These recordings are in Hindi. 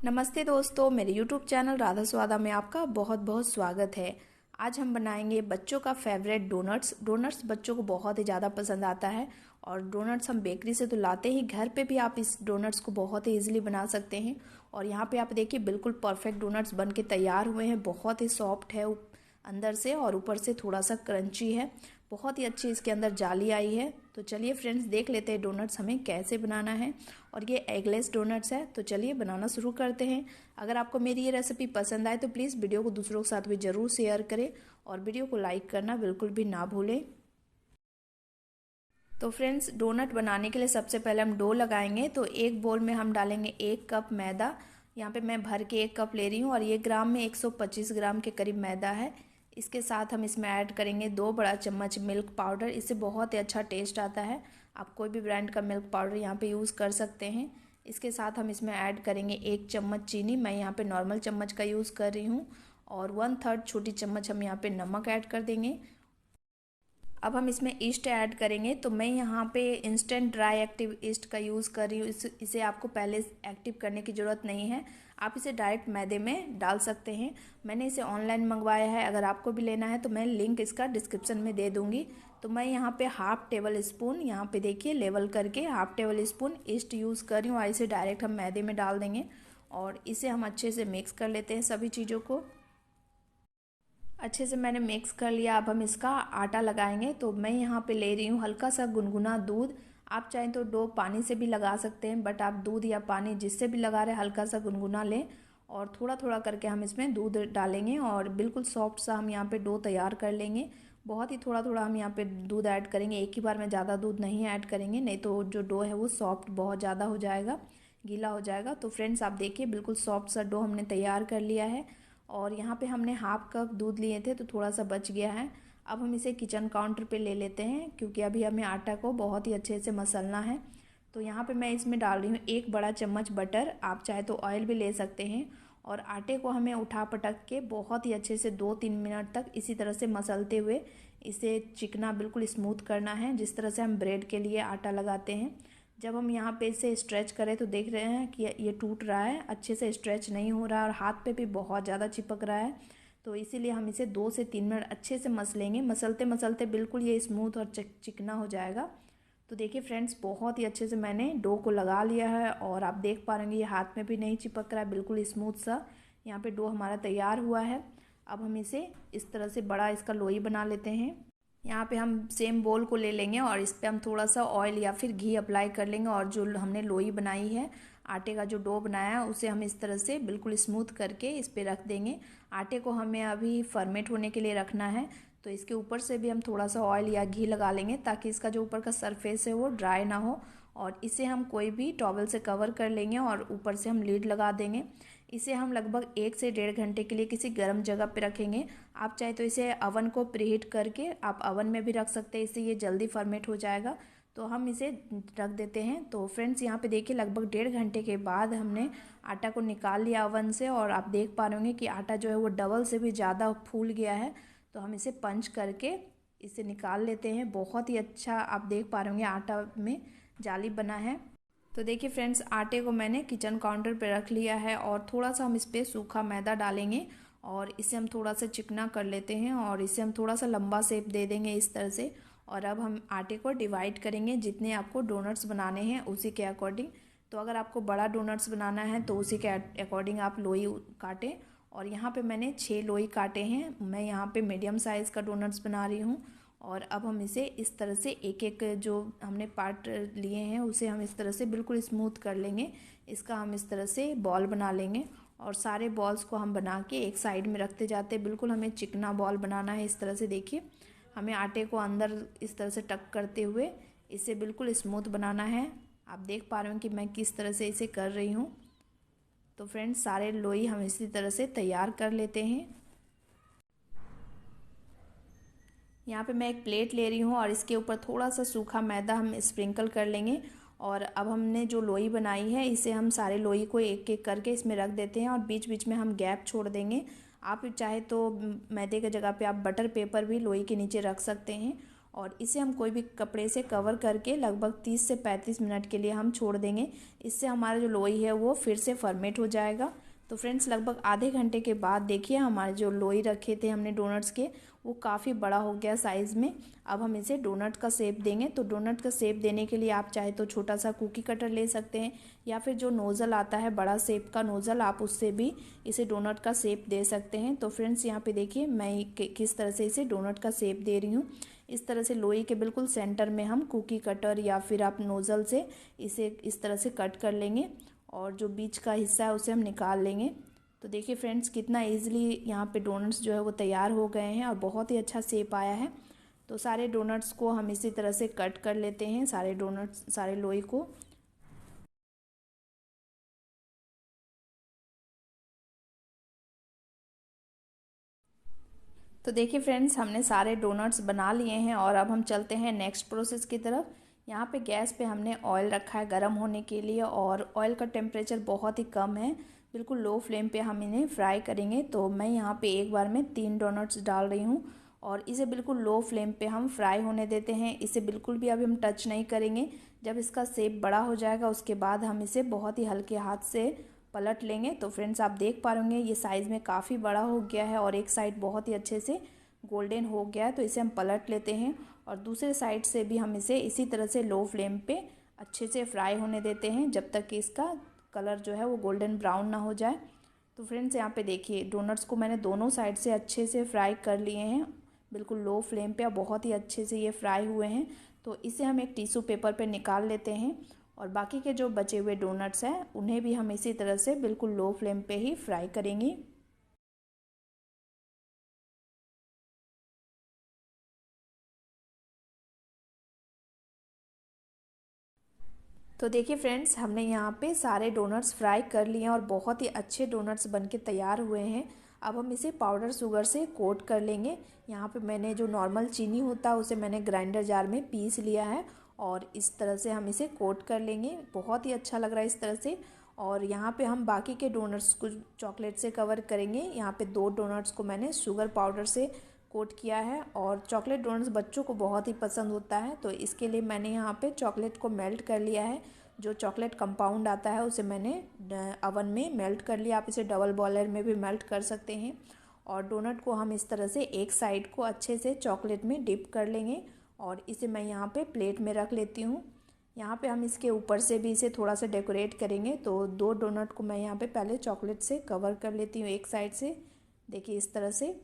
नमस्ते दोस्तों, मेरे YouTube चैनल राधा स्वादा में आपका बहुत बहुत स्वागत है। आज हम बनाएंगे बच्चों का फेवरेट डोनट्स। डोनट्स बच्चों को बहुत ही ज़्यादा पसंद आता है और डोनट्स हम बेकरी से तो लाते ही, घर पे भी आप इस डोनट्स को बहुत ही इजीली बना सकते हैं। और यहाँ पे आप देखिए बिल्कुल परफेक्ट डोनट्स बन के तैयार हुए हैं। बहुत ही सॉफ्ट है अंदर से और ऊपर से थोड़ा सा क्रंची है। बहुत ही अच्छी इसके अंदर जाली आई है। तो चलिए फ्रेंड्स, देख लेते हैं डोनट्स हमें कैसे बनाना है। और ये एगलेस डोनट्स है, तो चलिए बनाना शुरू करते हैं। अगर आपको मेरी ये रेसिपी पसंद आए तो प्लीज़ वीडियो को दूसरों के साथ भी ज़रूर शेयर करें और वीडियो को लाइक करना बिल्कुल भी ना भूलें। तो फ्रेंड्स, डोनट बनाने के लिए सबसे पहले हम डो लगाएंगे। तो एक बोल में हम डालेंगे 1 कप मैदा। यहाँ पे मैं भर के 1 कप ले रही हूँ और ये ग्राम में 125 ग्राम के करीब मैदा है। इसके साथ हम इसमें ऐड करेंगे 2 बड़ा चम्मच मिल्क पाउडर। इससे बहुत ही अच्छा टेस्ट आता है। आप कोई भी ब्रांड का मिल्क पाउडर यहाँ पे यूज़ कर सकते हैं। इसके साथ हम इसमें ऐड करेंगे 1 चम्मच चीनी। मैं यहाँ पे नॉर्मल चम्मच का यूज़ कर रही हूँ। और 1/3 छोटी चम्मच हम यहाँ पे नमक ऐड कर देंगे। अब हम इसमें ईस्ट ऐड करेंगे। तो मैं यहाँ पे इंस्टेंट ड्राई एक्टिव ईस्ट का यूज़ कर रही हूँ। इसे आपको पहले एक्टिव करने की ज़रूरत नहीं है, आप इसे डायरेक्ट मैदे में डाल सकते हैं। मैंने इसे ऑनलाइन मंगवाया है, अगर आपको भी लेना है तो मैं लिंक इसका डिस्क्रिप्शन में दे दूँगी। तो मैं यहाँ पे 1/2 टेबल स्पून, यहाँ पे देखिए लेवल करके 1/2 टेबल स्पून ईस्ट यूज़ कर रही हूँ और इसे डायरेक्ट हम मैदे में डाल देंगे और इसे हम अच्छे से मिक्स कर लेते हैं। सभी चीज़ों को अच्छे से मैंने मिक्स कर लिया। अब हम इसका आटा लगाएंगे। तो मैं यहाँ पे ले रही हूँ हल्का सा गुनगुना दूध। आप चाहें तो डो पानी से भी लगा सकते हैं, बट आप दूध या पानी जिससे भी लगा रहे हल्का सा गुनगुना लें और थोड़ा थोड़ा करके हम इसमें दूध डालेंगे और बिल्कुल सॉफ्ट सा हम यहाँ पे डो तैयार कर लेंगे। बहुत ही थोड़ा थोड़ा हम यहाँ पे दूध ऐड करेंगे, एक ही बार में ज़्यादा दूध नहीं ऐड करेंगे, नहीं तो जो डो है वो सॉफ्ट बहुत ज़्यादा हो जाएगा, गीला हो जाएगा। तो फ्रेंड्स, आप देखिए बिल्कुल सॉफ्ट सा डो हमने तैयार कर लिया है। और यहाँ पे हमने 1/2 कप दूध लिए थे तो थोड़ा सा बच गया है। अब हम इसे किचन काउंटर पे ले लेते हैं, क्योंकि अभी हमें आटा को बहुत ही अच्छे से मसलना है। तो यहाँ पे मैं इसमें डाल रही हूँ 1 बड़ा चम्मच बटर। आप चाहे तो ऑयल भी ले सकते हैं। और आटे को हमें उठा पटक के बहुत ही अच्छे से 2-3 मिनट तक इसी तरह से मसलते हुए इसे चिकना बिल्कुल स्मूथ करना है, जिस तरह से हम ब्रेड के लिए आटा लगाते हैं। जब हम यहाँ पे इसे स्ट्रेच करें तो देख रहे हैं कि ये टूट रहा है, अच्छे से स्ट्रेच नहीं हो रहा है और हाथ पे भी बहुत ज़्यादा चिपक रहा है। तो इसीलिए हम इसे 2 से 3 मिनट अच्छे से मसलेंगे। मसलते मसलते बिल्कुल ये स्मूथ और चिकना हो जाएगा। तो देखिए फ्रेंड्स, बहुत ही अच्छे से मैंने डो को लगा लिया है और आप देख पा रहे होंगे ये हाथ में भी नहीं चिपक रहा है, बिल्कुल स्मूथ सा यहाँ पे डो हमारा तैयार हुआ है। अब हम इसे इस तरह से बड़ा इसका लोई बना लेते हैं। यहाँ पे हम सेम बोल को ले लेंगे और इस पे हम थोड़ा सा ऑयल या फिर घी अप्लाई कर लेंगे और जो हमने लोई बनाई है, आटे का जो डो बनाया है, उसे हम इस तरह से बिल्कुल स्मूथ करके इस पे रख देंगे। आटे को हमें अभी फर्मेंट होने के लिए रखना है, तो इसके ऊपर से भी हम थोड़ा सा ऑयल या घी लगा लेंगे ताकि इसका जो ऊपर का सरफेस है वो ड्राई ना हो। और इसे हम कोई भी टॉवल से कवर कर लेंगे और ऊपर से हम लीड लगा देंगे। इसे हम लगभग 1 से 1.5 घंटे के लिए किसी गर्म जगह पे रखेंगे। आप चाहे तो इसे अवन को प्रीहीट करके आप अवन में भी रख सकते हैं, इससे ये जल्दी फर्मेंट हो जाएगा। तो हम इसे रख देते हैं। तो फ्रेंड्स, यहाँ पे देखिए लगभग 1.5 घंटे के बाद हमने आटा को निकाल लिया अवन से और आप देख पा रहे होंगे कि आटा जो है वो डबल से भी ज़्यादा फूल गया है। तो हम इसे पंच करके इसे निकाल लेते हैं। बहुत ही अच्छा आप देख पा रहे होंगे आटा में जाली बना है। तो देखिए फ्रेंड्स, आटे को मैंने किचन काउंटर पे रख लिया है और थोड़ा सा हम इस पर सूखा मैदा डालेंगे और इसे हम थोड़ा सा चिकना कर लेते हैं और इसे हम थोड़ा सा लंबा शेप दे देंगे इस तरह से। और अब हम आटे को डिवाइड करेंगे, जितने आपको डोनट्स बनाने हैं उसी के अकॉर्डिंग। तो अगर आपको बड़ा डोनट्स बनाना है तो उसी के अकॉर्डिंग आप लोई काटें। और यहाँ पे मैंने 6 लोई काटे हैं। मैं यहाँ पे मीडियम साइज़ का डोनट्स बना रही हूँ। और अब हम इसे इस तरह से एक एक जो हमने पार्ट लिए हैं उसे हम इस तरह से बिल्कुल स्मूथ कर लेंगे। इसका हम इस तरह से बॉल बना लेंगे और सारे बॉल्स को हम बना के एक साइड में रखते जाते हैं। बिल्कुल हमें चिकना बॉल बनाना है। इस तरह से देखिए, हमें आटे को अंदर इस तरह से टक करते हुए इसे बिल्कुल स्मूथ बनाना है। आप देख पा रहे हो कि मैं किस तरह से इसे कर रही हूँ। तो फ्रेंड्स, सारे लोई हम इसी तरह से तैयार कर लेते हैं। यहाँ पे मैं एक प्लेट ले रही हूँ और इसके ऊपर थोड़ा सा सूखा मैदा हम स्प्रिंकल कर लेंगे। और अब हमने जो लोई बनाई है इसे हम सारे लोई को एक एक करके इसमें रख देते हैं और बीच बीच में हम गैप छोड़ देंगे। आप चाहे तो मैदे की जगह पे आप बटर पेपर भी लोई के नीचे रख सकते हैं। और इसे हम कोई भी कपड़े से कवर करके लगभग 30 से 35 मिनट के लिए हम छोड़ देंगे। इससे हमारा जो लोई है वो फिर से फर्मेंट हो जाएगा। तो फ्रेंड्स लगभग आधे घंटे के बाद देखिए हमारे जो लोई रखे थे हमने डोनट्स के, वो काफ़ी बड़ा हो गया साइज़ में। अब हम इसे डोनट का शेप देंगे। तो डोनट का शेप देने के लिए आप चाहे तो छोटा सा कुकी कटर ले सकते हैं, या फिर जो नोज़ल आता है बड़ा शेप का नोज़ल, आप उससे भी इसे डोनट का शेप दे सकते हैं। तो फ्रेंड्स यहाँ पे देखिए मैं किस तरह से इसे डोनट का शेप दे रही हूँ। इस तरह से लोई के बिल्कुल सेंटर में हम कुकी कटर या फिर आप नोज़ल से इसे इस तरह से कट कर लेंगे, और जो बीच का हिस्सा है उसे हम निकाल लेंगे। तो देखिए फ्रेंड्स कितना इजीली यहाँ पे डोनट्स जो है वो तैयार हो गए हैं और बहुत ही अच्छा शेप आया है। तो सारे डोनट्स को हम इसी तरह से कट कर लेते हैं, सारे डोनट्स, सारे लोई को। तो देखिए फ्रेंड्स हमने सारे डोनट्स बना लिए हैं और अब हम चलते हैं नेक्स्ट प्रोसेस की तरफ। यहाँ पे गैस पे हमने ऑयल रखा है गर्म होने के लिए, और ऑयल का टेम्परेचर बहुत ही कम है, बिल्कुल लो फ्लेम पे हम इन्हें फ्राई करेंगे। तो मैं यहाँ पे एक बार में 3 डोनट्स डाल रही हूँ और इसे बिल्कुल लो फ्लेम पे हम फ्राई होने देते हैं। इसे बिल्कुल भी अभी हम टच नहीं करेंगे। जब इसका शेप बड़ा हो जाएगा उसके बाद हम इसे बहुत ही हल्के हाथ से पलट लेंगे। तो फ्रेंड्स आप देख पा रहे होंगे ये साइज़ में काफ़ी बड़ा हो गया है और एक साइड बहुत ही अच्छे से गोल्डन हो गया है। तो इसे हम पलट लेते हैं और दूसरे साइड से भी हम इसे इसी तरह से लो फ्लेम पे अच्छे से फ्राई होने देते हैं जब तक कि इसका कलर जो है वो गोल्डन ब्राउन ना हो जाए। तो फ्रेंड्स यहाँ पे देखिए डोनट्स को मैंने दोनों साइड से अच्छे से फ्राई कर लिए हैं, बिल्कुल लो फ्लेम पे, और बहुत ही अच्छे से ये फ्राई हुए हैं। तो इसे हम एक टिश्यू पेपर पे निकाल लेते हैं, और बाकी के जो बचे हुए डोनट्स हैं उन्हें भी हम इसी तरह से बिल्कुल लो फ्लेम पे ही फ्राई करेंगे। तो देखिए फ्रेंड्स हमने यहाँ पे सारे डोनट्स फ्राई कर लिए हैं और बहुत ही अच्छे डोनट्स बनके तैयार हुए हैं। अब हम इसे पाउडर शुगर से कोट कर लेंगे। यहाँ पे मैंने जो नॉर्मल चीनी होता है उसे मैंने ग्राइंडर जार में पीस लिया है, और इस तरह से हम इसे कोट कर लेंगे। बहुत ही अच्छा लग रहा है इस तरह से। और यहाँ पे हम बाकी के डोनट्स को चॉकलेट से कवर करेंगे। यहाँ पे 2 डोनट्स को मैंने शुगर पाउडर से कोट किया है, और चॉकलेट डोनट्स बच्चों को बहुत ही पसंद होता है, तो इसके लिए मैंने यहाँ पे चॉकलेट को मेल्ट कर लिया है। जो चॉकलेट कंपाउंड आता है उसे मैंने अवन में मेल्ट कर लिया। आप इसे डबल बॉयलर में भी मेल्ट कर सकते हैं। और डोनट को हम इस तरह से एक साइड को अच्छे से चॉकलेट में डिप कर लेंगे, और इसे मैं यहाँ पे प्लेट में रख लेती हूँ। यहाँ पे हम इसके ऊपर से भी इसे थोड़ा सा डेकोरेट करेंगे। तो 2 डोनट को मैं यहाँ पे पहले चॉकलेट से कवर कर लेती हूँ एक साइड से, देखिए इस तरह से।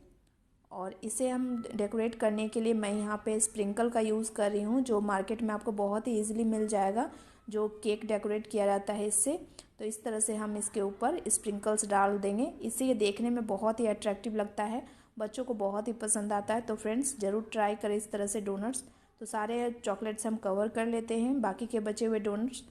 और इसे हम डेकोरेट करने के लिए मैं यहाँ पे स्प्रिंकल का यूज़ कर रही हूँ, जो मार्केट में आपको बहुत ही ईजिली मिल जाएगा, जो केक डेकोरेट किया जाता है इससे। तो इस तरह से हम इसके ऊपर स्प्रिंकल्स डाल देंगे, इससे ये देखने में बहुत ही अट्रैक्टिव लगता है, बच्चों को बहुत ही पसंद आता है। तो फ्रेंड्स ज़रूर ट्राई करें इस तरह से डोनट्स। तो सारे चॉकलेट्स हम कवर कर लेते हैं बाकी के बचे हुए डोनट्स।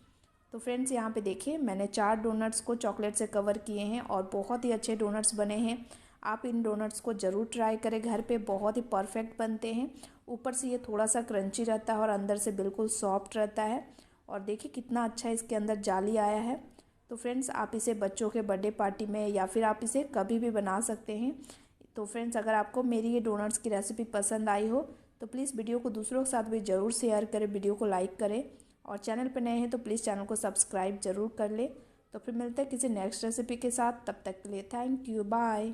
तो फ्रेंड्स यहाँ पे देखिए मैंने 4 डोनट्स को चॉकलेट से कवर किए हैं और बहुत ही अच्छे डोनट्स बने हैं। आप इन डोनट्स को ज़रूर ट्राई करें घर पे, बहुत ही परफेक्ट बनते हैं। ऊपर से ये थोड़ा सा क्रंची रहता है और अंदर से बिल्कुल सॉफ्ट रहता है, और देखिए कितना अच्छा इसके अंदर जाली आया है। तो फ्रेंड्स आप इसे बच्चों के बर्थडे पार्टी में या फिर आप इसे कभी भी बना सकते हैं। तो फ्रेंड्स अगर आपको मेरी ये डोनट्स की रेसिपी पसंद आई हो तो प्लीज़ वीडियो को दूसरों के साथ भी ज़रूर शेयर करें, वीडियो को लाइक करें, और चैनल पर नए हैं तो प्लीज़ चैनल को सब्सक्राइब ज़रूर कर लें। तो फिर मिलते हैं किसी नेक्स्ट रेसिपी के साथ, तब तक के लिए थैंक यू, बाय।